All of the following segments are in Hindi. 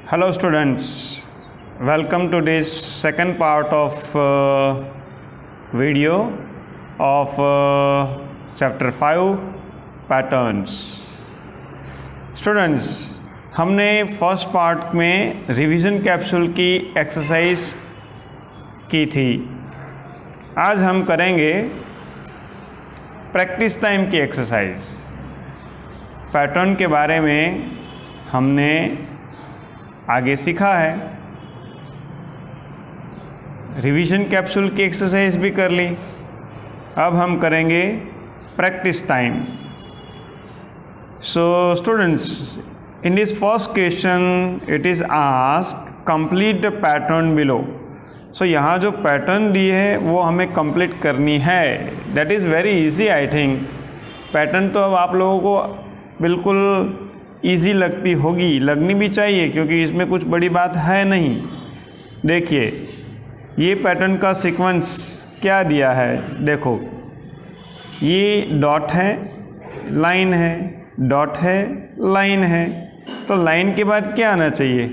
Hello students, welcome to this second part of video of chapter 5 patterns. Students, हमने फर्स्ट पार्ट में रिवीजन कैप्सूल की एक्सरसाइज की थी. आज हम करेंगे प्रैक्टिस टाइम की एक्सरसाइज. पैटर्न के बारे में हमने आगे सीखा है, रिवीजन कैप्सूल की एक्सरसाइज भी कर ली. अब हम करेंगे practice time. So students, in this first question it is asked complete the pattern below. So यहाँ जो पैटर्न दी है वो हमें कंप्लीट करनी है. That is very easy. I think pattern तो अब आप लोगों को बिल्कुल इजी लगती होगी, लगनी भी चाहिए क्योंकि इसमें कुछ बड़ी बात है नहीं. देखिए ये पैटर्न का सीक्वेंस क्या दिया है. देखो ये डॉट है, लाइन है, डॉट है, लाइन है. तो लाइन के बाद क्या आना चाहिए?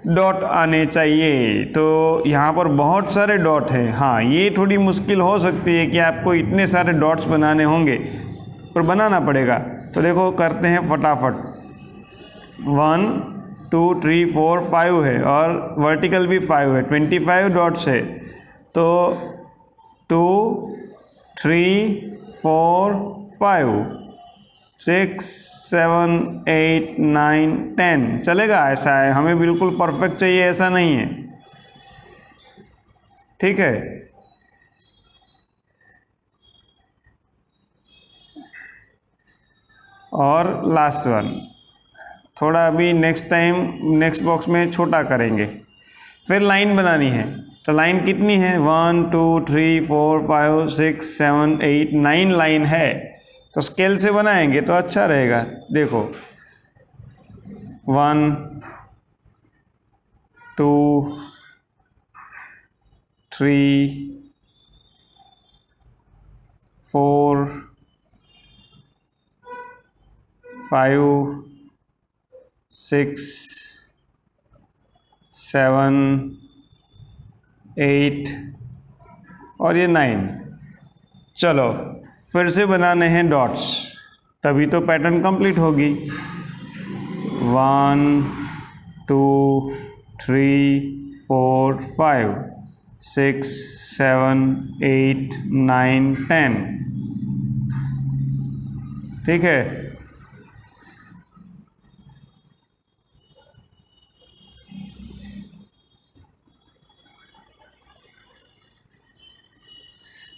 डॉट आने चाहिए. तो यहाँ पर बहुत सारे डॉट हैं. हाँ, ये थोड़ी मुश्किल हो सकती है कि आपको इतने सारे डॉट्स बनाने होंगे, पर बनाना पड़ेगा. तो देखो करते हैं फटाफट. 1 2 3 4 5 है और वर्टिकल भी 5 है. 25 डॉट्स है. तो 2 3 4 5 6 7 8 9 10 चलेगा. ऐसा है, हमें बिल्कुल परफेक्ट चाहिए ऐसा नहीं है. ठीक है. और लास्ट वन थोड़ा अभी नेक्स्ट टाइम नेक्स्ट बॉक्स में छोटा करेंगे. फिर लाइन बनानी है. तो लाइन कितनी है? 1 2 3 4 5 6 7 8 9 लाइन है. तो स्केल से बनाएंगे तो अच्छा रहेगा. देखो 1 2 3 4 5 6 7 8 और ये 9. चलो फिर से बनाने हैं डॉट्स, तभी तो पैटर्न कंप्लीट होगी. 1 2 3 4 5 6 7 8 9 10. ठीक है.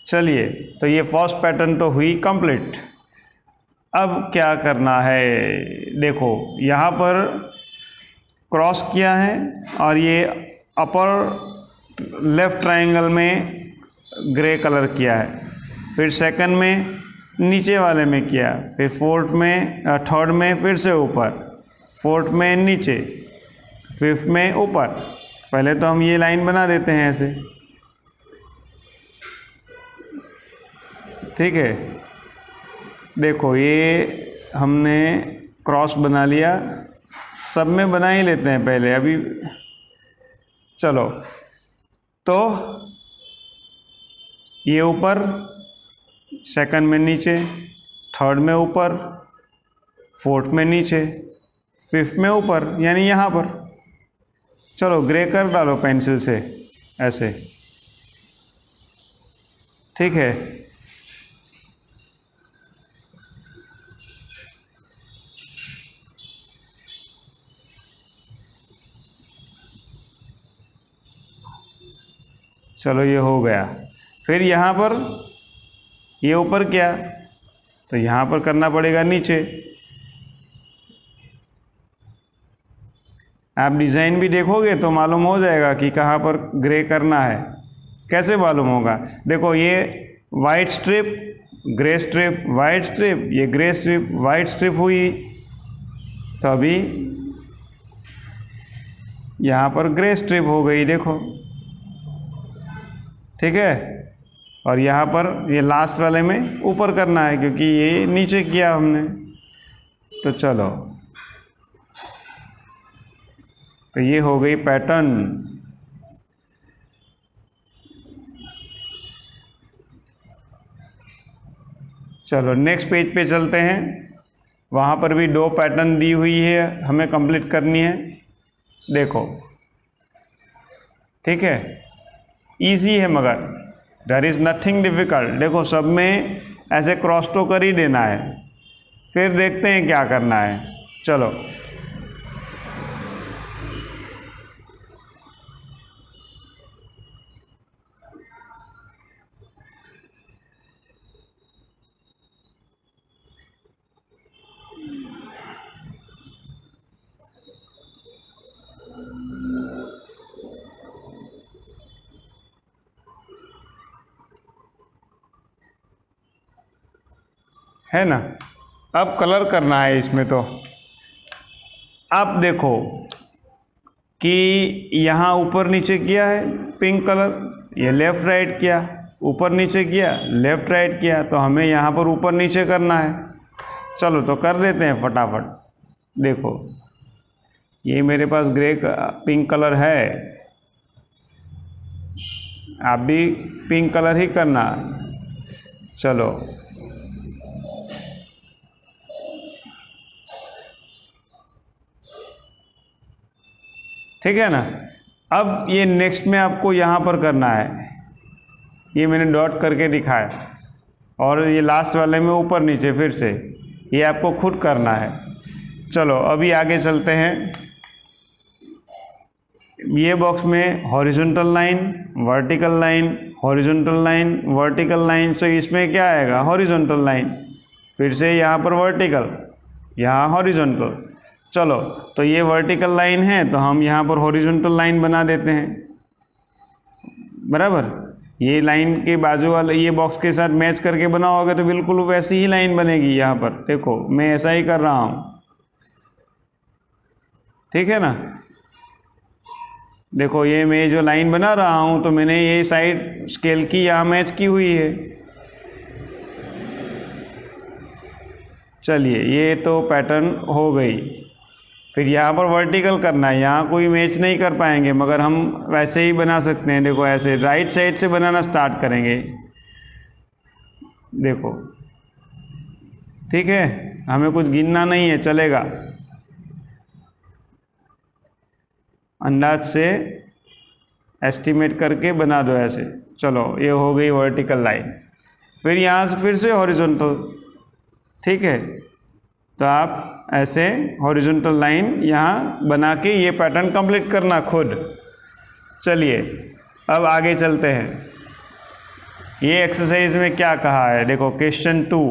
चलिए, तो ये फर्स्ट पैटर्न तो हुई कंप्लीट. अब क्या करना है? देखो यहाँ पर क्रॉस किया है और ये अपर लेफ्ट ट्रायंगल में ग्रे कलर किया है. फिर सेकंड में नीचे वाले में किया. फिर फोर्थ में थर्ड में फिर से ऊपर, फोर्थ में नीचे, फिफ्थ में ऊपर. पहले तो हम ये लाइन बना देते हैं ऐसे. ठीक है. देखो ये हमने क्रॉस बना लिया. सब में बना ही लेते हैं पहले अभी. चलो तो ये ऊपर, सेकंड में नीचे, थर्ड में ऊपर, फोर्थ में नीचे, फिफ्थ में ऊपर, यानी यहाँ पर. चलो ग्रे कर डालो पेंसिल से ऐसे. ठीक है. चलो ये हो गया. फिर यहाँ पर ये ऊपर क्या, तो यहाँ पर करना पड़ेगा नीचे. आप डिज़ाइन भी देखोगे तो मालूम हो जाएगा कि कहाँ पर ग्रे करना है. कैसे मालूम होगा? देखो ये white strip, grey strip, white strip, ये ग्रे स्ट्रिप, वाइट स्ट्रिप हुई. तो अभी यहाँ पर ग्रे स्ट्रिप हो गई. देखो ठीक है. और यहाँ पर ये लास्ट वाले में ऊपर करना है क्योंकि ये नीचे किया हमने. तो चलो तो ये हो गई पैटर्न। चलो नेक्स्ट पेज पे चलते हैं। वहाँ पर भी 2 पैटर्न दी हुई है, हमें कंप्लीट करनी है। देखो ठीक है, इजी है मगर देयर इज़ नथिंग डिफ़िकल्ट। देखो सब में ऐसे क्रॉस तो कर ही देना है, फिर देखते हैं क्या करना है। चलो है ना, अब कलर करना है इसमें। तो आप देखो कि यहाँ ऊपर नीचे किया है पिंक कलर, ये लेफ़्ट राइट किया, ऊपर नीचे किया, लेफ़्ट राइट किया, तो हमें यहाँ पर ऊपर नीचे करना है। चलो तो कर देते हैं फटाफट। देखो ये मेरे पास ग्रे पिंक कलर है, आप भी पिंक कलर ही करना। चलो ठीक है ना। अब ये नेक्स्ट में आपको यहाँ पर करना है, ये मैंने डॉट करके दिखाया, और ये लास्ट वाले में ऊपर नीचे फिर से, ये आपको खुद करना है। चलो अभी आगे चलते हैं। ये बॉक्स में horizontal line, vertical line, horizontal line, vertical line, तो इसमें क्या आएगा, हॉरिजॉन्टल लाइन, फिर से यहाँ पर वर्टिकल, यहाँ हॉरिजॉन्टल। चलो तो ये वर्टिकल लाइन है तो हम यहाँ पर हॉरिजॉन्टल लाइन बना देते हैं, बराबर। ये लाइन के बाजू वाले ये बॉक्स के साथ मैच करके बनाओगे तो बिल्कुल वैसी ही लाइन बनेगी। यहाँ पर देखो मैं ऐसा ही कर रहा हूँ, ठीक है ना। देखो ये मैं जो लाइन बना रहा हूँ तो मैंने ये साइड स्केल की यहाँ मैच की हुई है। चलिए ये तो पैटर्न हो गई। फिर यहाँ पर वर्टिकल करना है, यहाँ कोई मैच नहीं कर पाएंगे मगर हम वैसे ही बना सकते हैं। देखो ऐसे राइट साइड से बनाना स्टार्ट करेंगे, देखो ठीक है, हमें कुछ गिनना नहीं है, चलेगा, अंदाज से एस्टिमेट करके बना दो ऐसे। चलो ये हो गई वर्टिकल लाइन। फिर यहाँ से फिर से हॉरिजॉन्टल, ठीक है, तो आप ऐसे हॉरिजॉन्टल लाइन यहाँ बना के ये पैटर्न कंप्लीट करना खुद। चलिए अब आगे चलते हैं। ये एक्सरसाइज में क्या कहा है, देखो question 2,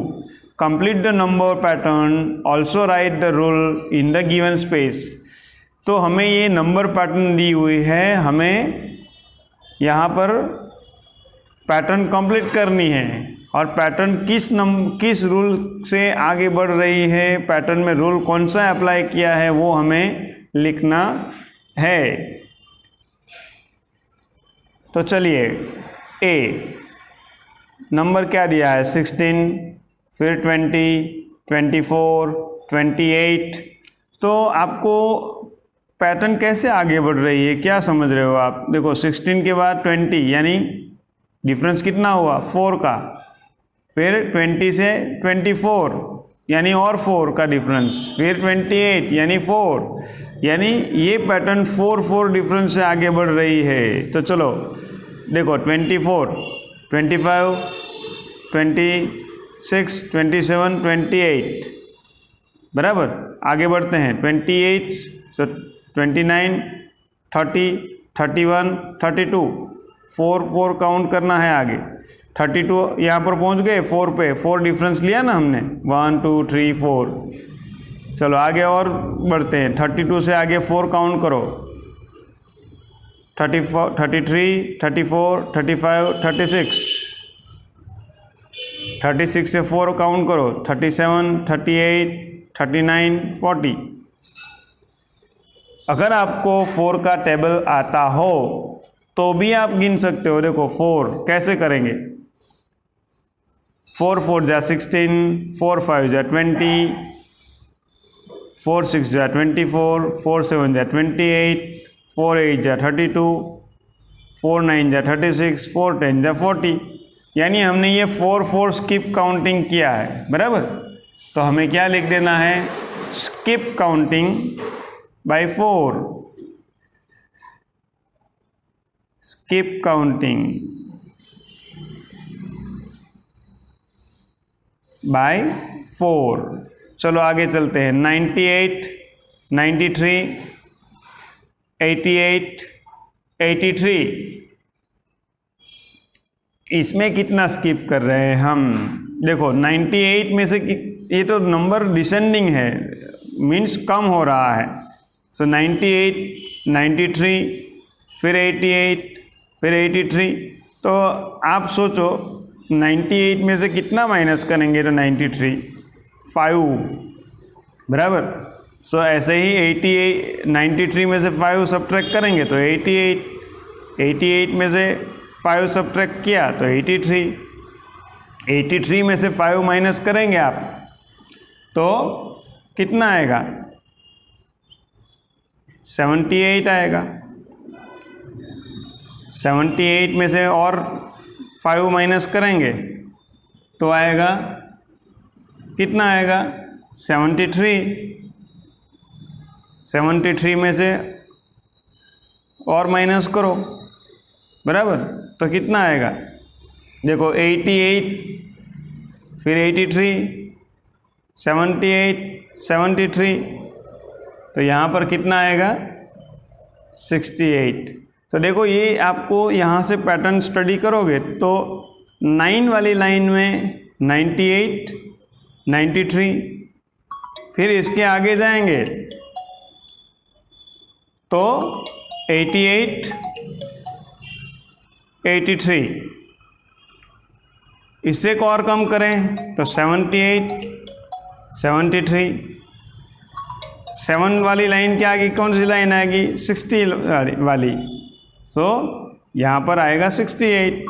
complete the number pattern, also right the rule in the given space. तो हमें ये नंबर पैटर्न दी हुई है, हमें यहाँ पर पैटर्न कंप्लीट करनी है, और पैटर्न किस रूल से आगे बढ़ रही है, पैटर्न में रूल कौन सा अप्लाई किया है वो हमें लिखना है। तो चलिए ए नंबर क्या दिया है 16, फिर 20, 24, 28। तो आपको पैटर्न कैसे आगे बढ़ रही है क्या समझ रहे हो आप। देखो 16 के बाद 20 यानी डिफरेंस कितना हुआ 4 का, फिर 20 से 24 यानी और 4 का डिफरेंस, फिर 28 यानी 4, यानी ये पैटर्न 4 डिफरेंस से आगे बढ़ रही है। तो चलो देखो 24, 25, 26, 27, 28, बराबर। आगे बढ़ते हैं 28, 29, 30, 31, 32, 4 काउंट करना है आगे। 32 यहाँ पर पहुँच गए 4 पे, 4 डिफरेंस लिया ना हमने, 1 2 3 4। चलो आगे और बढ़ते हैं, 32 से आगे 4 काउंट करो, 34, 33, 34, 35, 36, 36 से 4 काउंट करो, 37, 38, 39, 40। अगर आपको 4 का टेबल आता हो तो भी आप गिन सकते हो। देखो 4 कैसे करेंगे, 4 4 जा 16, 4 5 जा 20, 4 6 जा 24, 4 7 जा 28, 4 8 जा 32, 4 9 जा 36, 4 10 जा 40। यानी हमने ये 4 स्किप काउंटिंग किया है, बराबर। तो हमें क्या लिख देना है, skip counting by 4, skip counting by 4। चलो आगे चलते हैं। 98, 93, 88, 83, इसमें कितना स्किप कर रहे हैं हम? देखो 98 में से ये तो नंबर डिसेंडिंग है, मीन्स कम हो रहा है। सो 98, 93, फिर 88, फिर 83। तो आप सोचो 98 में से कितना माइनस करेंगे तो 93, 5, बराबर। सो ऐसे ही 88, 93 में से 5 सब्ट्रैक्ट करेंगे तो 88, 88 में से 5 सब्ट्रैक्ट किया तो 83, 83 में से 5 माइनस करेंगे आप तो कितना आएगा, 78 आएगा। 78 में से और 5 माइनस करेंगे तो आएगा, कितना आएगा, 73। 73 में से और माइनस करो, बराबर। तो कितना आएगा, देखो 88, फिर 83, 78, 73, तो यहाँ पर कितना आएगा, 68। तो देखो ये आपको यहाँ से पैटर्न स्टडी करोगे तो 9 वाली लाइन में 98, 93, फिर इसके आगे जाएंगे तो 88, 83, इससे को और कम करें तो 78, 73, 7 वाली लाइन के आगे कौन सी लाइन आएगी, 60 वाली। सो यहाँ पर आएगा 68।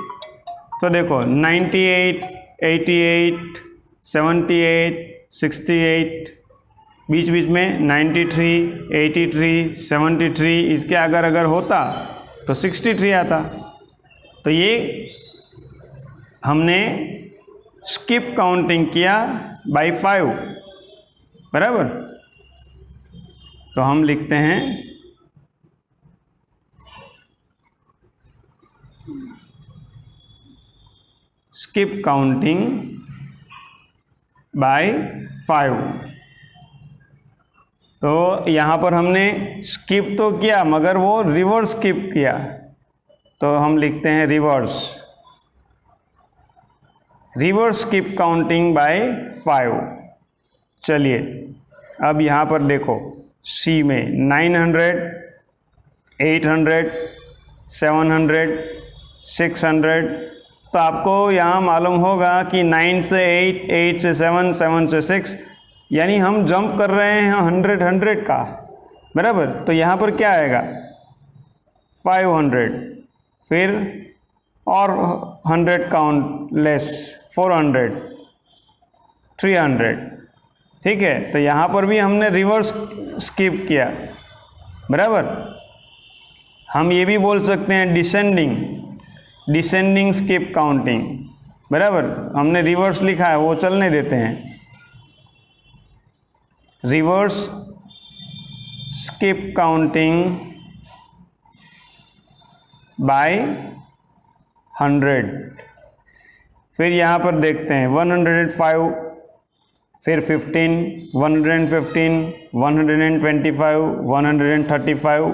तो देखो 98, 88, 78, 68, बीच बीच में 93, 83, 73, इसके अगर होता तो 63 आता। तो ये हमने स्किप काउंटिंग किया बाय 5, बराबर। तो हम लिखते हैं स्किप काउंटिंग बाय 5। तो यहाँ पर हमने स्किप तो किया मगर वो रिवर्स स्किप किया, तो हम लिखते हैं रिवर्स स्किप काउंटिंग बाय 5। चलिए अब यहाँ पर देखो सी में 900, 800, 700, 600। तो आपको यहाँ मालूम होगा कि 9 से 8, 8 से 7, 7 से 6, यानी हम जंप कर रहे हैं 100 का, बराबर। तो यहाँ पर क्या आएगा, 500, फिर और 100 काउंट लेस, 400, 300, ठीक है। तो यहाँ पर भी हमने रिवर्स स्किप किया, बराबर। हम ये भी बोल सकते हैं डिसेंडिंग स्किप काउंटिंग, बराबर। हमने रिवर्स लिखा है वो चलने देते हैं, रिवर्स स्किप काउंटिंग बाय 100। फिर यहाँ पर देखते हैं 105, फिर 15, 115, 125, 135।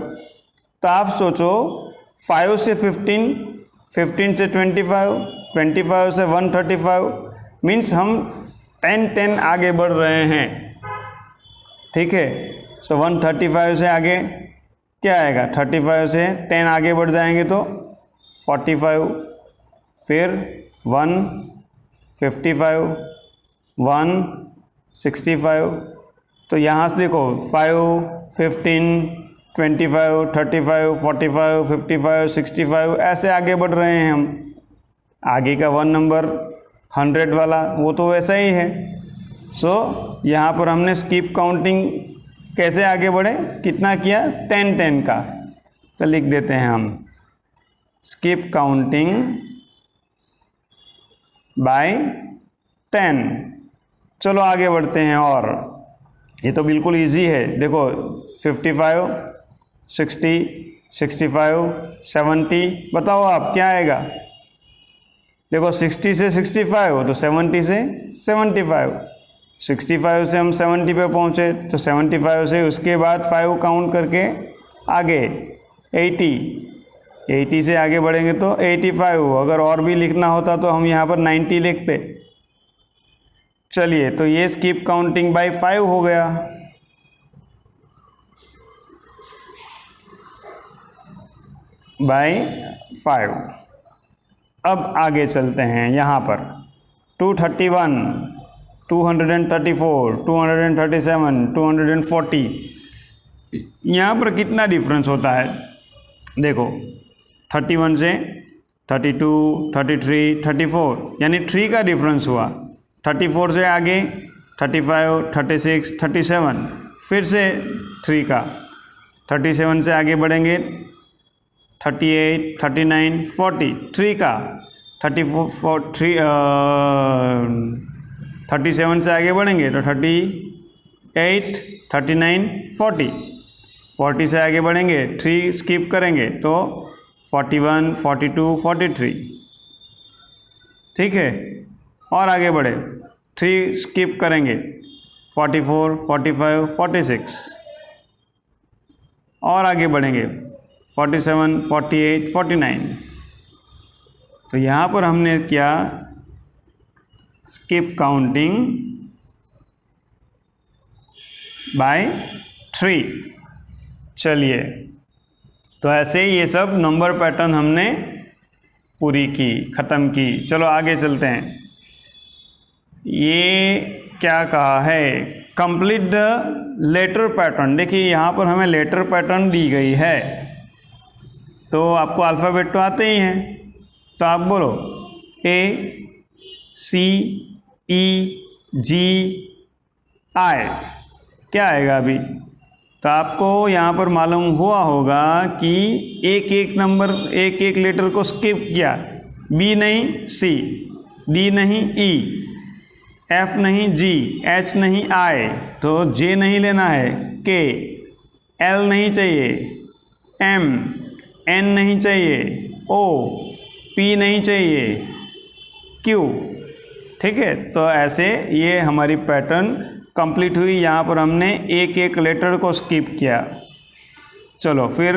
तो आप सोचो 5 से 15, 15 से 25, 25 से 135, मीन्स हम 10 आगे बढ़ रहे हैं, ठीक है। सो 135 से आगे क्या आएगा, 35 से 10 आगे बढ़ जाएंगे तो 45, फिर 155, 165। तो यहाँ से देखो 5, 15, 25, 35, 45, 55, 65 ऐसे आगे बढ़ रहे हैं हम। आगे का 1 नंबर 100 वाला वो तो वैसा ही है। सो यहाँ पर हमने स्किप काउंटिंग कैसे आगे बढ़े, कितना किया, 10 10 का। तो लिख देते हैं हम स्किप काउंटिंग बाय 10। चलो आगे बढ़ते हैं, और ये तो बिल्कुल इजी है। देखो 55, 60, 65, 70, बताओ आप क्या आएगा। देखो 60 से 65 हो तो 70 से 75, 65 से हम 70 पे पहुँचे तो 75 से उसके बाद 5 काउंट करके आगे 80, 80 से आगे बढ़ेंगे तो 85। अगर और भी लिखना होता तो हम यहाँ पर 90 लिखते। चलिए, तो ये स्किप काउंटिंग बाय 5 हो गया। बाय 5। अब आगे चलते हैं, यहाँ पर 231, 234, 237, 240, यहाँ पर कितना डिफरेंस होता है। देखो 31 से 32, 33, 34, यानी 3 का डिफरेंस हुआ। 34 से आगे 35, 36, 37, फिर से 3 का। 37 से आगे बढ़ेंगे 38, 39, 40, 3 का। 37 से आगे बढ़ेंगे तो 38, 39, 40, 40 से आगे बढ़ेंगे 3 स्किप करेंगे तो 41, 42, 43, ठीक है। और आगे बढ़े 3 स्किप करेंगे 44, 45, 46, और आगे बढ़ेंगे 47, 48, 49। तो यहाँ पर हमने क्या, स्किप काउंटिंग बाय 3। चलिए, तो ऐसे ये सब नंबर पैटर्न हमने पूरी की, ख़त्म की। चलो आगे चलते हैं। ये क्या कहा है, कंप्लीट द लेटर पैटर्न। देखिए यहाँ पर हमें लेटर पैटर्न दी गई है, तो आपको अल्फ़ाबेट तो आते ही हैं, तो आप बोलो A, C, E, G, I, क्या आएगा अभी। तो आपको यहाँ पर मालूम हुआ होगा कि एक एक नंबर, एक एक लेटर को स्किप किया। B नहीं C, D नहीं E, F नहीं G, H नहीं I, तो J नहीं लेना है, K, L नहीं चाहिए, M, N नहीं चाहिए, O, P नहीं चाहिए, Q, ठीक है। तो ऐसे ये हमारी पैटर्न कंप्लीट हुई। यहाँ पर हमने एक एक लेटर को स्किप किया। चलो फिर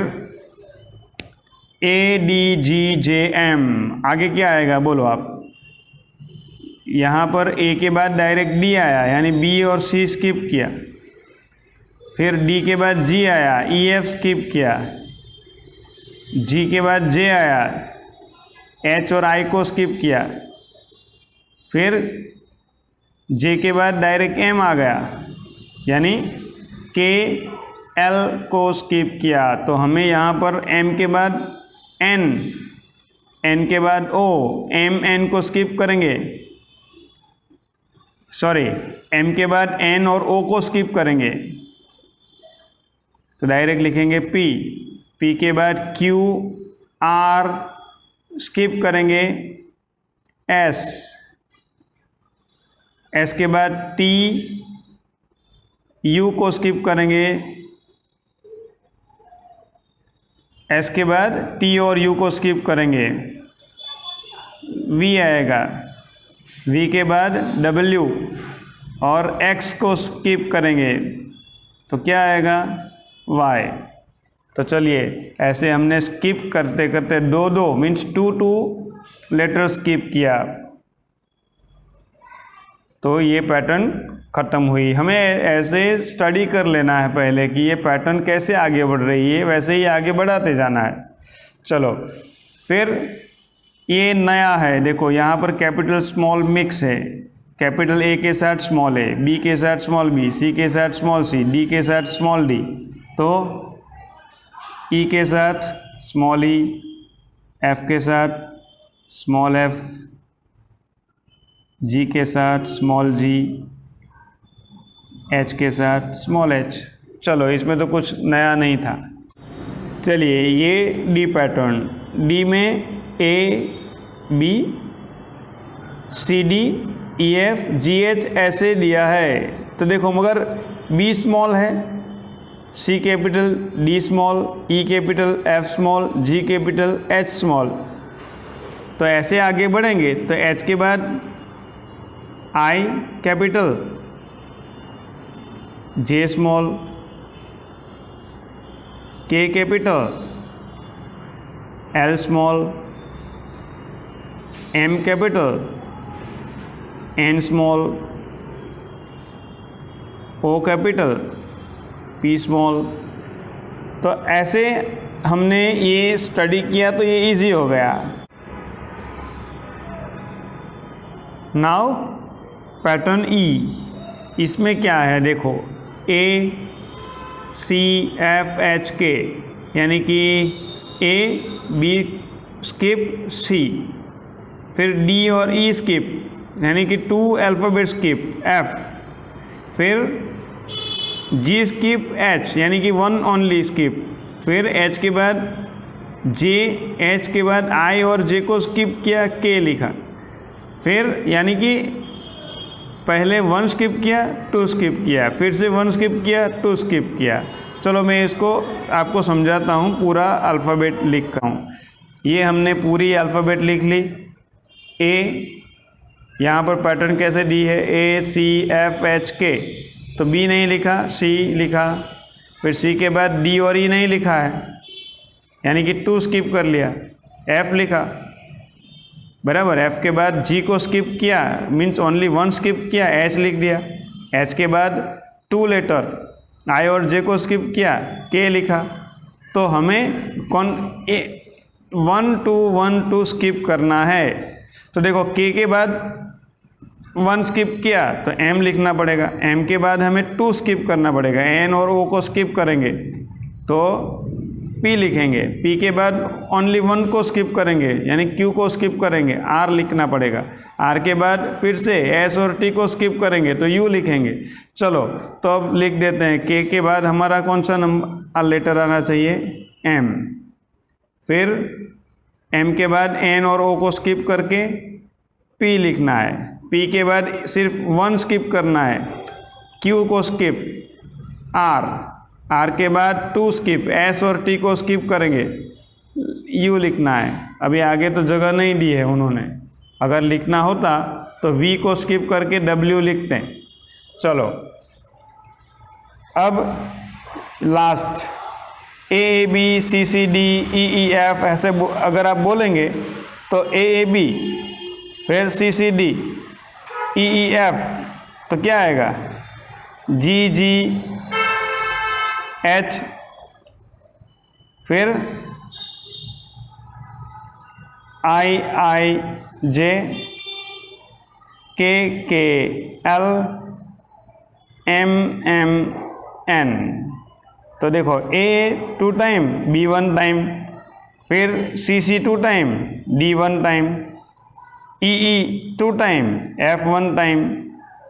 A, D, G, J, M, आगे क्या आएगा बोलो आप। यहाँ पर A के बाद डायरेक्ट D आया, यानी B और C स्किप किया। फिर D के बाद G आया, E, F स्किप किया। G के बाद J आया, H और I को स्किप किया। फिर J के बाद डायरेक्ट M आ गया, यानी K, L को स्किप किया। तो हमें यहाँ पर M के बाद N, N के बाद O, M, N को स्किप करेंगे, सॉरी M के बाद N और O को स्किप करेंगे, तो डायरेक्ट लिखेंगे P, P के बाद Q, R स्किप करेंगे, S, S के बाद T, U को स्किप करेंगे, S के बाद T और U को स्किप करेंगे, V आएगा, V के बाद W और X को स्किप करेंगे, तो क्या आएगा, Y। तो चलिए ऐसे हमने स्किप करते करते दो मीन्स 2 लेटर स्किप किया, तो ये पैटर्न ख़त्म हुई। हमें ऐसे स्टडी कर लेना है पहले कि ये पैटर्न कैसे आगे बढ़ रही है, वैसे ही आगे बढ़ाते जाना है। चलो फिर ये नया है, देखो यहाँ पर कैपिटल स्मॉल मिक्स है। कैपिटल A के साथ स्मॉल A, B के साथ स्मॉल B, C के साथ स्मॉल C, D के साथ स्मॉल D, तो E के साथ स्मॉल E, F के साथ स्मॉल F, G के साथ स्मॉल G, H के साथ स्मॉल H। चलो इसमें तो कुछ नया नहीं था। चलिए ये डी पैटर्न, डी में A B C D E F G H ऐसे दिया है। तो देखो मगर बी स्मॉल है, C capital, D small, E capital, F small, G capital, H small. तो ऐसे आगे बढ़ेंगे तो एच के बाद I capital, J small, K capital, L small, M capital, N small, O capital, P small. तो ऐसे हमने ये स्टडी किया तो ये इजी हो गया। नाउ पैटर्न ई, इसमें क्या है देखो, ए सी एफ एच के, यानी कि ए बी स्किप सी, फिर डी और ई स्किप, यानी कि 2 अल्फ़ाबेट स्किप एफ, फिर जी स्किप एच, यानी कि 1 ओनली स्किप, फिर एच के बाद जे, एच के बाद आई और जे को स्किप किया, के लिखा, फिर यानी कि पहले 1 स्किप किया, 2 स्किप किया, फिर से 1 स्किप किया, 2 स्किप किया। चलो मैं इसको आपको समझाता हूँ, पूरा अल्फ़ाबेट लिखता हूँ। ये हमने पूरी अल्फ़ाबेट लिख ली। ए, यहाँ पर पैटर्न कैसे दी है, ए सी एफ एच के, तो बी नहीं लिखा, सी लिखा, फिर सी के बाद डी और ई नहीं लिखा है, यानी कि 2 स्किप कर लिया, एफ लिखा, बराबर। एफ के बाद जी को स्किप किया, मीन्स ओनली 1 स्किप किया, एच लिख दिया। एच के बाद 2 लेटर, आई और जे को स्किप किया, के लिखा। तो हमें 1 2 1 2 स्किप करना है। तो देखो के बाद 1 स्किप किया तो एम लिखना पड़ेगा, एम के बाद हमें 2 स्किप करना पड़ेगा, एन और ओ को स्किप करेंगे तो पी लिखेंगे, पी के बाद ओनली 1 को स्किप करेंगे यानी क्यू को स्किप करेंगे, आर लिखना पड़ेगा, आर के बाद फिर से एस और टी को स्किप करेंगे तो यू लिखेंगे। चलो तो अब लिख देते हैं, के बाद हमारा कौन सा नंबर लेटर आना चाहिए, एम, फिर एम के बाद एन और ओ को स्किप करके पी लिखना है, पी के बाद सिर्फ 1 स्किप करना है, क्यू को स्किप, आर, आर के बाद 2 स्किप, एस और टी को स्किप करेंगे, यू लिखना है। अभी आगे तो जगह नहीं दी है उन्होंने, अगर लिखना होता तो वी को स्किप करके डब्ल्यू लिखते हैं। चलो अब last A B C C D E E F ऐसे अगर आप बोलेंगे तो ए बी फिर सी C D E E F तो क्या आएगा, जी जी एच, फिर आई आई जे, के एल, एम एम एन। तो देखो ए 2 टाइम, बी 1 टाइम, फिर सी सी 2 टाइम, डी 1 टाइम, ई ई 2 टाइम, एफ 1 टाइम,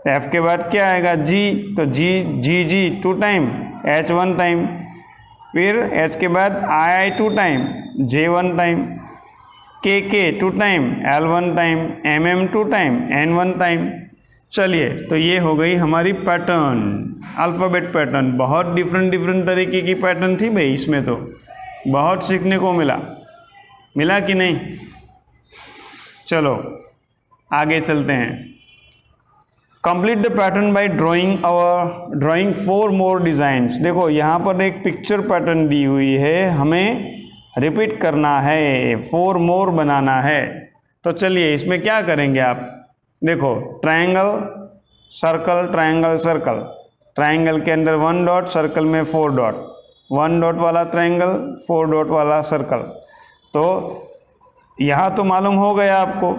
एफ के बाद क्या आएगा जी, तो जी जी जी 2 टाइम, एच 1 टाइम, फिर एच के बाद आई आई 2 टाइम, जे 1 time, K 2 time, L 1 time, M M 2 time, N 1 time. चलिए तो ये हो गई हमारी पैटर्न, अल्फ़ाबेट पैटर्न। बहुत डिफरेंट तरीके की पैटर्न थी भाई, इसमें तो बहुत सीखने को मिला कि नहीं। चलो आगे चलते हैं। Complete the pattern by drawing 4 more designs. देखो यहाँ पर एक पिक्चर पैटर्न दी हुई है, हमें रिपीट करना है, 4 मोर बनाना है। तो चलिए इसमें क्या करेंगे आप, देखो triangle circle, triangle circle, triangle के अंदर 1 डॉट, सर्कल में 4 डॉट, 1 डॉट वाला ट्रायंगल, 4 डॉट वाला सर्कल। तो यहाँ तो मालूम हो गया आपको,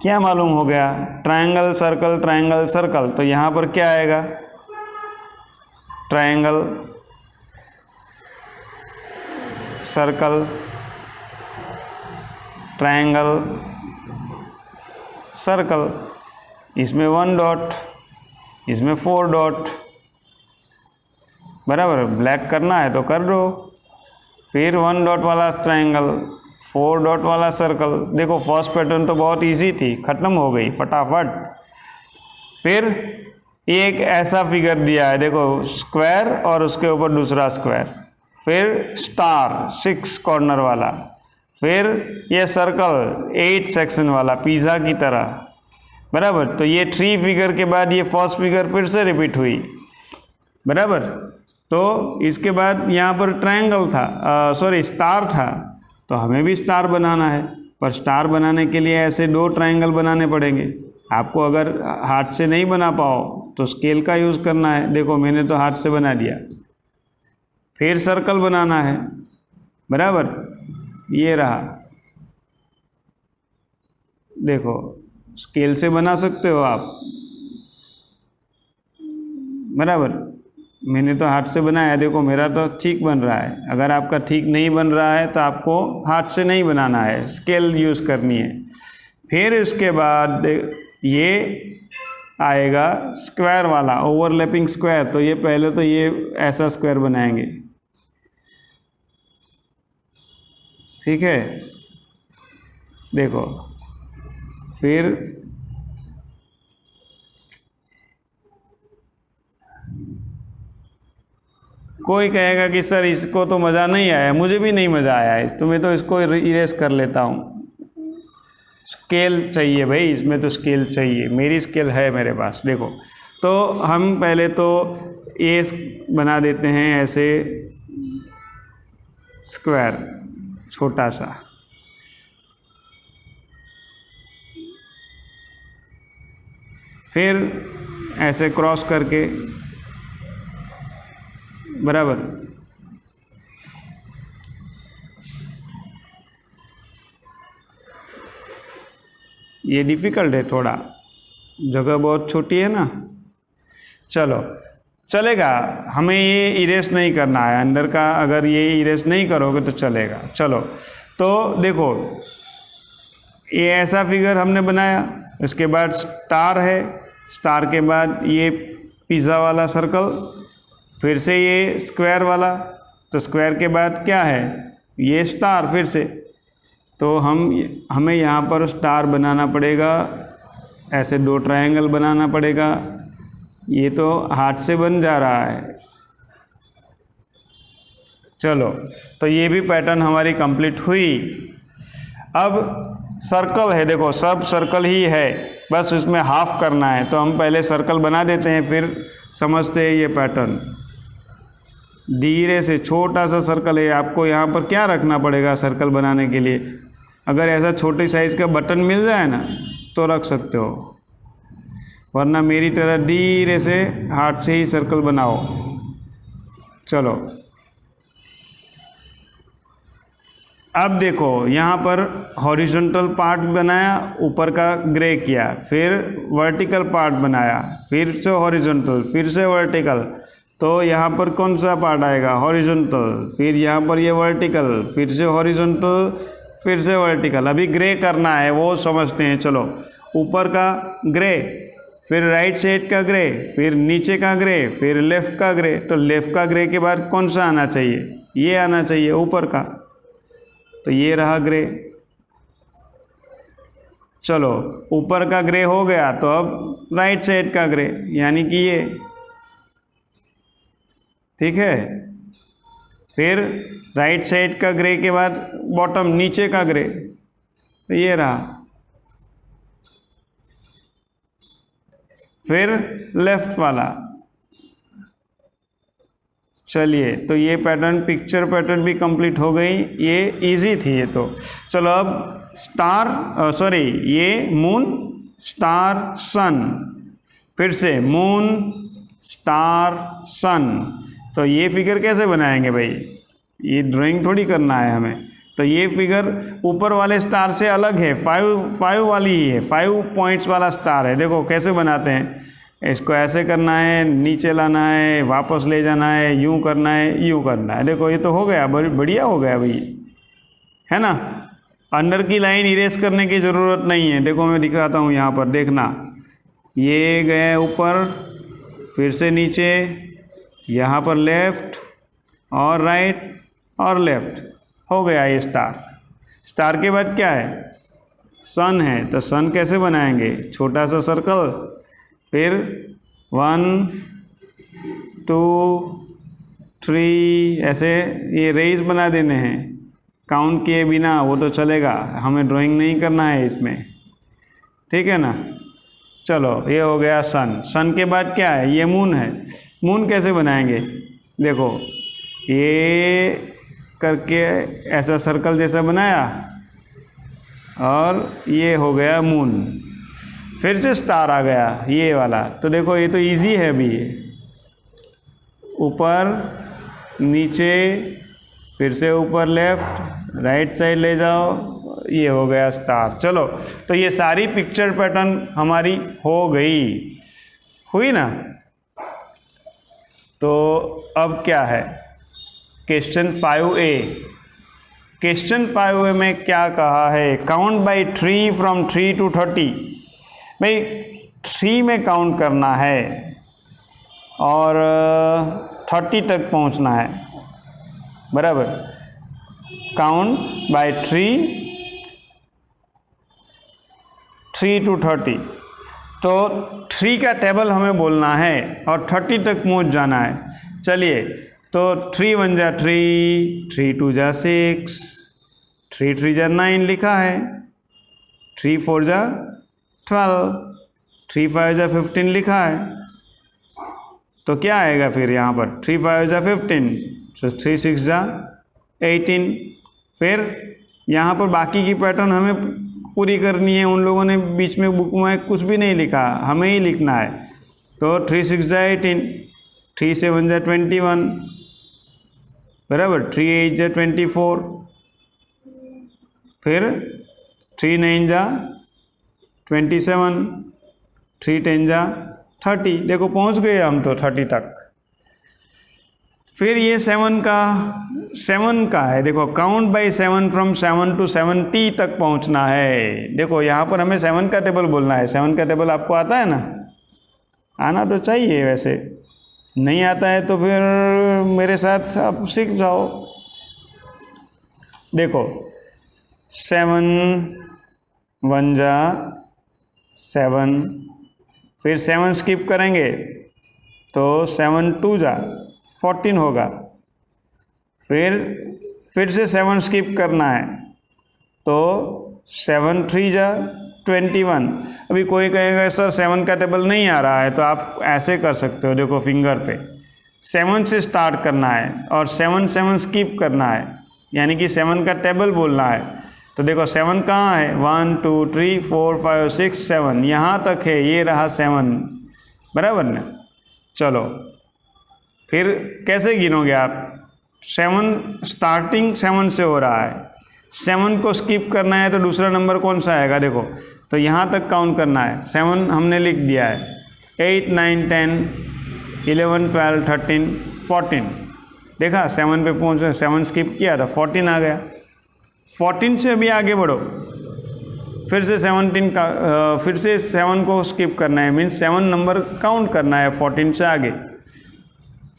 क्या मालूम हो गया, ट्रायंगल सर्कल, तो यहाँ पर क्या आएगा, ट्रायंगल सर्कल, ट्रायंगल सर्कल, इसमें 1 डॉट, इसमें 4 डॉट, बराबर, ब्लैक करना है तो कर दो। फिर 1 डॉट वाला ट्रायंगल, 4 डॉट वाला सर्कल। देखो फर्स्ट पैटर्न तो बहुत इजी थी, ख़त्म हो गई फटाफट। फिर एक ऐसा फिगर दिया है, देखो स्क्वायर और उसके ऊपर दूसरा स्क्वायर, फिर स्टार 6 कॉर्नर वाला, फिर ये सर्कल 8 सेक्शन वाला पिज़्ज़ा की तरह, बराबर। तो ये 3 फिगर के बाद ये फर्स्ट फिगर फिर से रिपीट हुई, बराबर। तो इसके बाद यहाँ पर ट्रायंगल था, स्टार था, तो हमें भी स्टार बनाना है। पर स्टार बनाने के लिए ऐसे 2 ट्रायंगल बनाने पड़ेंगे। आपको अगर हाथ से नहीं बना पाओ तो स्केल का यूज़ करना है। देखो मैंने तो हाथ से बना दिया। फिर सर्कल बनाना है, बराबर, ये रहा। देखो स्केल से बना सकते हो आप, बराबर। मैंने तो हाथ से बनाया, देखो मेरा तो ठीक बन रहा है। अगर आपका ठीक नहीं बन रहा है तो आपको हाथ से नहीं बनाना है, स्केल यूज़ करनी है। फिर इसके बाद ये आएगा स्क्वायर वाला, ओवरलैपिंग स्क्वायर। तो ये पहले तो ये ऐसा स्क्वायर बनाएंगे, ठीक है। देखो फिर कोई कहेगा कि सर इसको तो मज़ा नहीं आया, मुझे भी नहीं मज़ा आया है, तो मैं तो इसको इरेज कर लेता हूँ। स्केल चाहिए भाई, इसमें तो स्केल चाहिए। मेरी स्केल है मेरे पास, देखो। तो हम पहले तो ये बना देते हैं ऐसे स्क्वायर छोटा सा, फिर ऐसे क्रॉस करके, बराबर। ये डिफ़िकल्ट है थोड़ा, जगह बहुत छोटी है ना। चलो चलेगा, हमें ये इरेज नहीं करना है अंदर का। अगर ये इरेज नहीं करोगे तो चलेगा। चलो तो देखो ये ऐसा फिगर हमने बनाया। इसके बाद स्टार है, स्टार के बाद ये पिज़्ज़ा वाला सर्कल, फिर से ये स्क्वायर वाला, तो स्क्वायर के बाद क्या है, ये स्टार फिर से। तो हमें यहाँ पर स्टार बनाना पड़ेगा, ऐसे 2 ट्रायंगल बनाना पड़ेगा। ये तो हाथ से बन जा रहा है। चलो तो ये भी पैटर्न हमारी कंप्लीट हुई। अब सर्कल है, देखो सब सर्कल ही है, बस इसमें हाफ करना है। तो हम पहले सर्कल बना देते हैं, फिर समझते हैं ये पैटर्न। धीरे से छोटा सा सर्कल है। आपको यहाँ पर क्या रखना पड़ेगा सर्कल बनाने के लिए, अगर ऐसा छोटे साइज़ का बटन मिल जाए ना तो रख सकते हो, वरना मेरी तरह धीरे से हाथ से ही सर्कल बनाओ। चलो अब देखो यहाँ पर हॉरिजॉन्टल पार्ट बनाया, ऊपर का ग्रे किया, फिर वर्टिकल पार्ट बनाया, फिर से हॉरिजॉन्टल, फिर से वर्टिकल। तो यहाँ पर कौन सा पार्ट आएगा, हॉरिजॉन्टल, फिर यहाँ पर ये वर्टिकल, फिर से हॉरिजॉन्टल, फिर से वर्टिकल। अभी ग्रे करना है, वो समझते हैं। चलो ऊपर का ग्रे, फिर राइट साइड का ग्रे, फिर नीचे का ग्रे, फिर लेफ़्ट का ग्रे। तो लेफ़्ट का ग्रे के बाद कौन सा आना चाहिए, ये आना चाहिए ऊपर का। तो ये रहा ग्रे। चलो ऊपर का ग्रे हो गया, तो अब राइट साइड का ग्रे, यानी कि ये, ठीक है। फिर राइट साइड का ग्रे के बाद बॉटम, नीचे का ग्रे, तो ये रहा। फिर लेफ्ट वाला। चलिए तो ये पैटर्न, पिक्चर पैटर्न भी कंप्लीट हो गई। ये इजी थी ये तो। चलो अब स्टार, ये मून, स्टार, सन, फिर से मून, स्टार, सन। तो ये फिगर कैसे बनाएंगे भाई, ये ड्राइंग थोड़ी करना है हमें। तो ये फिगर ऊपर वाले स्टार से अलग है, 5 वाली ही है, 5 पॉइंट्स वाला स्टार है। देखो कैसे बनाते हैं, इसको ऐसे करना है, नीचे लाना है, वापस ले जाना है, यूं करना है, यूं करना है। देखो ये तो हो गया, बढ़िया हो गया भाई, है ना। अंदर की लाइन इरेज करने की ज़रूरत नहीं है। देखो मैं दिखाता हूँ यहाँ पर, देखना, ये गए ऊपर, फिर से नीचे, यहाँ पर लेफ्ट और राइट और लेफ्ट, हो गया ये स्टार। स्टार के बाद क्या है, सन है, तो सन कैसे बनाएंगे, छोटा सा सर्कल, फिर 1 2 3 ऐसे ये रेज बना देने हैं, काउंट किए बिना, वो तो चलेगा, हमें ड्राइंग नहीं करना है इसमें, ठीक है ना। चलो ये हो गया सन। सन के बाद क्या है, ये मून है। मून कैसे बनाएंगे, देखो ये करके ऐसा सर्कल जैसा बनाया और ये हो गया मून, फिर से स्टार आ गया ये वाला। तो देखो ये तो इजी है अभी, ऊपर नीचे, फिर से ऊपर लेफ्ट राइट साइड ले जाओ, ये हो गया स्टार। चलो तो ये सारी पिक्चर पैटर्न हमारी हो गई, हुई ना। तो अब क्या है, क्वेश्चन 5A। क्वेश्चन 5A में क्या कहा है, काउंट बाई 3 फ्रॉम 3 to 30। भाई 3 में काउंट करना है और 30 तक पहुंचना है, बराबर। काउंट बाय 3 to 30, तो 3 का टेबल हमें बोलना है और 30 तक पहुंच जाना है। चलिए तो 3 1 जा 3, 3 2 जा 6, 3 3 जा 9 लिखा है, 3 4 जा 12, 3 5 जा 15 लिखा है। तो क्या आएगा फिर यहाँ पर, 3 5 जा 15, तो 3 6 जा 18। फिर यहाँ पर बाकी की पैटर्न हमें पूरी करनी है, उन लोगों ने बीच में बुक में कुछ भी नहीं लिखा, हमें ही लिखना है। तो 3 6 जा 18, 3 7 जा 21, बराबर, 3 8 जा 24, फिर 3 9 जा 27, 3 10 जा 30। देखो पहुंच गए हम तो 30 तक। फिर ये 7 का है, देखो काउंट बाई 7 फ्रॉम 7 to 70 तक पहुंचना है। देखो यहाँ पर हमें 7 का टेबल बोलना है। 7 का टेबल आपको आता है ना, आना तो चाहिए, वैसे नहीं आता है तो फिर मेरे साथ आप सीख जाओ। देखो 7 1 जा 7, फिर 7 स्किप करेंगे तो 7 2 जा 14 होगा, फिर से 7 स्किप करना है तो 7 3 जा 21। अभी कोई कहेगा सर 7 का टेबल नहीं आ रहा है, तो आप ऐसे कर सकते हो, देखो फिंगर पे 7 से स्टार्ट करना है और 7 7 स्किप करना है, यानी कि 7 का टेबल बोलना है। तो देखो 7 कहाँ है, 1 2 3 4 5 6 7, यहाँ तक है, ये रहा 7, बराबर ना। चलो फिर कैसे गिनोगे आप, 7 स्टार्टिंग 7 से हो रहा है, 7 को स्किप करना है तो दूसरा नंबर कौन सा आएगा, देखो तो यहाँ तक काउंट करना है। 7 हमने लिख दिया है, 8 9 10 11 12 13 14, देखा 7 पे पहुँच, 7 स्किप किया तो 14 आ गया। 14 से अभी आगे बढ़ो, फिर से 17 का फिर से 7 को स्किप करना है, मीन्स 7 नंबर काउंट करना है 14 से आगे।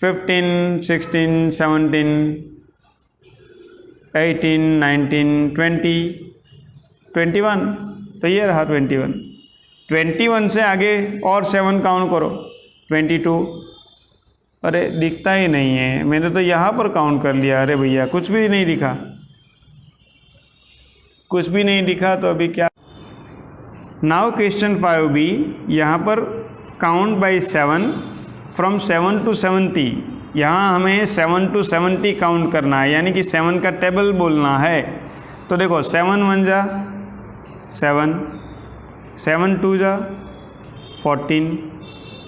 15 16 17 18 19 20 21, तो ये रहा 21। 21 से आगे और 7 काउंट करो, 22। अरे दिखता ही नहीं है, मैंने तो यहाँ पर काउंट कर लिया। अरे भैया कुछ भी नहीं दिखा, कुछ भी नहीं दिखा, तो अभी क्या। नाउ क्वेश्चन 5B, यहाँ पर काउंट बाई 7 फ्रॉम 7 to 70। यहाँ हमें 7 to 70 काउंट करना है, यानी कि 7 का टेबल बोलना है। तो देखो 7 1 जा 7, 7 2 जा 14,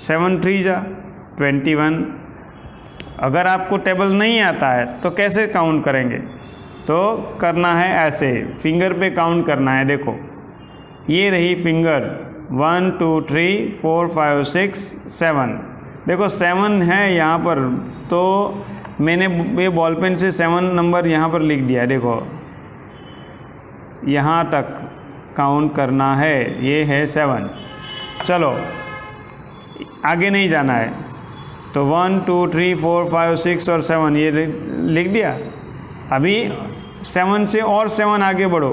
7 3 जा 21। अगर आपको टेबल नहीं आता है तो कैसे काउंट करेंगे, तो करना है ऐसे, फिंगर पे काउंट करना है। देखो ये रही फिंगर, 1 2 3 4 5 6 7। देखो 7 है यहाँ पर, तो मैंने ये बॉल पेन से 7 नंबर यहाँ पर लिख दिया। देखो यहाँ तक काउंट करना है, ये है 7। चलो आगे नहीं जाना है, तो 1 2 3 4 5 6 और 7 ये लिख दिया। अभी 7 से और 7 आगे बढ़ो,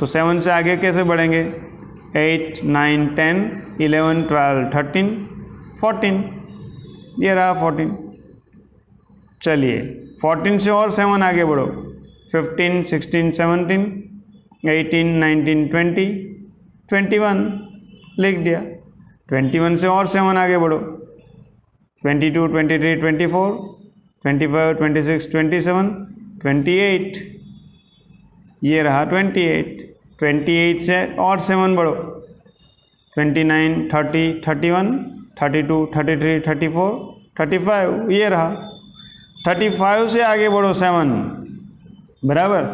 तो 7 से आगे कैसे बढ़ेंगे? 8 9 10 11 12 13 14, ये रहा 14। चलिए 14 से और 7 आगे बढ़ो, 15 16 17 18 19 20 21 लिख दिया। 21 से और 7 आगे बढ़ो, 22 23 24 25 26 27 28, ये रहा 28। 28 से और 7 बढ़ो, 29 30 31 32 33 34 35, ये रहा। 35 से आगे बढ़ो 7, बराबर,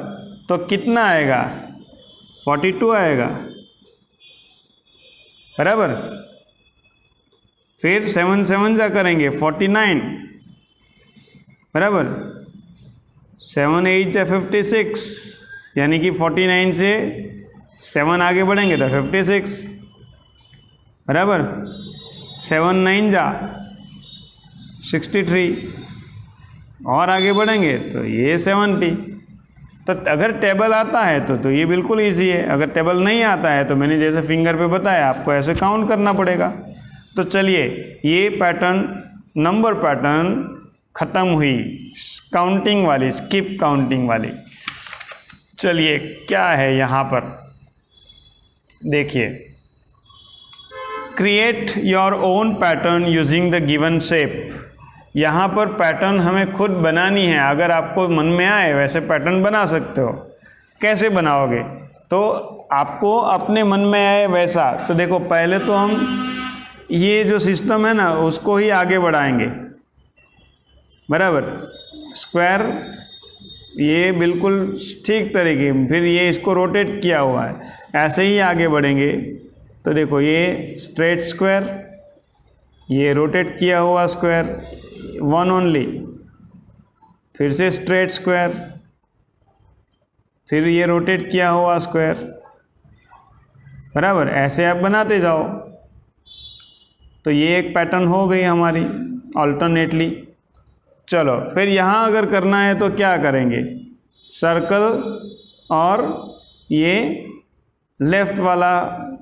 तो कितना आएगा? 42 आएगा, बराबर। फिर 7 7 जा करेंगे 49, बराबर। 7 8 जा 56, यानी कि 49 से 7 आगे बढ़ेंगे तो 56, बराबर। 7 9 जा 63, और आगे बढ़ेंगे तो ये 70। तो अगर टेबल आता है तो ये बिल्कुल इजी है। अगर टेबल नहीं आता है तो मैंने जैसे फिंगर पे बताया, आपको ऐसे काउंट करना पड़ेगा। तो चलिए, ये पैटर्न, नंबर पैटर्न ख़त्म हुई, काउंटिंग वाली, स्किप काउंटिंग वाली। चलिए क्या है यहाँ पर, देखिए, create your own pattern using the given shape. यहाँ पर पैटर्न हमें खुद बनानी है। अगर आपको मन में आए वैसे पैटर्न बना सकते हो। कैसे बनाओगे? तो आपको अपने मन में आए वैसा। तो देखो, पहले तो हम ये जो सिस्टम है ना उसको ही आगे बढ़ाएंगे, बराबर। स्क्वायर ये बिल्कुल ठीक तरीके, फिर ये इसको रोटेट किया हुआ है, ऐसे ही आगे बढ़ेंगे। तो देखो, ये स्ट्रेट स्क्वायर, ये रोटेट किया हुआ स्क्वायर, वन ओनली, फिर से स्ट्रेट स्क्वायर, फिर ये रोटेट किया हुआ स्क्वायर, बराबर। ऐसे आप बनाते जाओ। तो ये एक पैटर्न हो गई हमारी अल्टरनेटली। चलो, फिर यहाँ अगर करना है तो क्या करेंगे? सर्कल और ये लेफ्ट वाला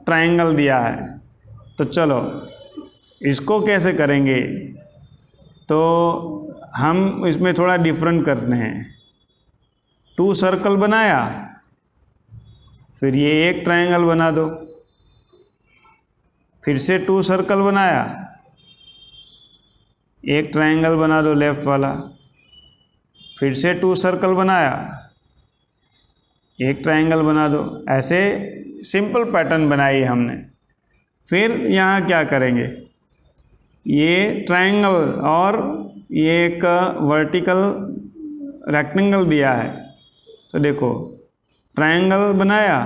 ट्रायंगल दिया है, तो चलो इसको कैसे करेंगे? तो हम इसमें थोड़ा डिफरेंट करते हैं। 2 सर्कल बनाया, फिर ये एक ट्रायंगल बना दो, फिर से 2 सर्कल बनाया, एक ट्रायंगल बना दो लेफ्ट वाला, फिर से 2 सर्कल बनाया, एक ट्रायंगल बना दो। ऐसे सिंपल पैटर्न बनाई हमने। फिर यहाँ क्या करेंगे? ये ट्रायंगल और ये एक वर्टिकल रेक्टेंगल दिया है, तो देखो, ट्रायंगल बनाया,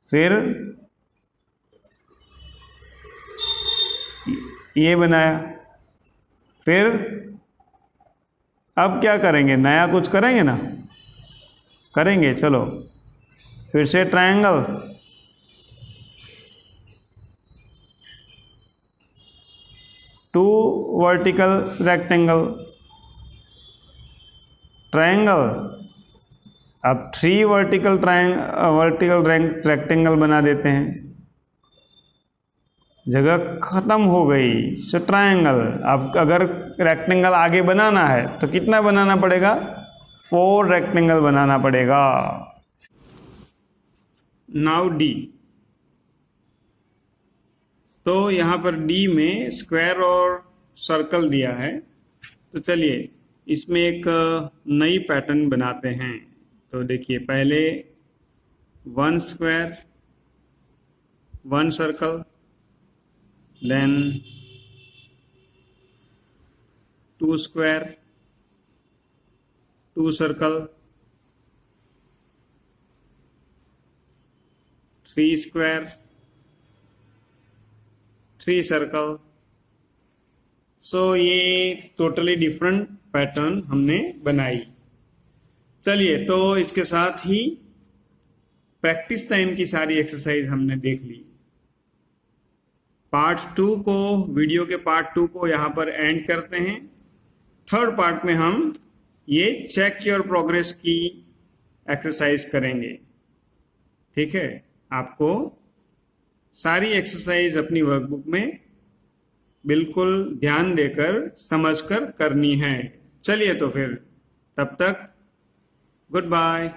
फिर ये बनाया, फिर अब क्या करेंगे? नया कुछ करेंगे ना? करेंगे, चलो। फिर से triangle, two vertical rectangle, triangle, अब 3 वर्टिकल रेक्टेंगल बना देते हैं। जगह ख़त्म हो गई, सो ट्रायंगल। अब अगर रेक्टेंगल आगे बनाना है तो कितना बनाना पड़ेगा? 4 रेक्टेंगल बनाना पड़ेगा। Now D. तो यहाँ पर डी में स्क्वायर और सर्कल दिया है। तो चलिए इसमें एक नई पैटर्न बनाते हैं। तो देखिए, पहले 1 square, 1 circle, then 2 square, 2 circle, 3 square, 3 circle। सो ये टोटली डिफरेंट पैटर्न हमने बनाई। चलिए, तो इसके साथ ही प्रैक्टिस टाइम की सारी एक्सरसाइज हमने देख ली। पार्ट 2 को, वीडियो के पार्ट 2 को यहाँ पर एंड करते हैं। थर्ड पार्ट में हम ये चेक योर प्रोग्रेस की एक्सरसाइज करेंगे। ठीक है, आपको सारी एक्सरसाइज अपनी वर्कबुक में बिल्कुल ध्यान देकर समझकर करनी है। चलिए तो फिर तब तक गुड बाय।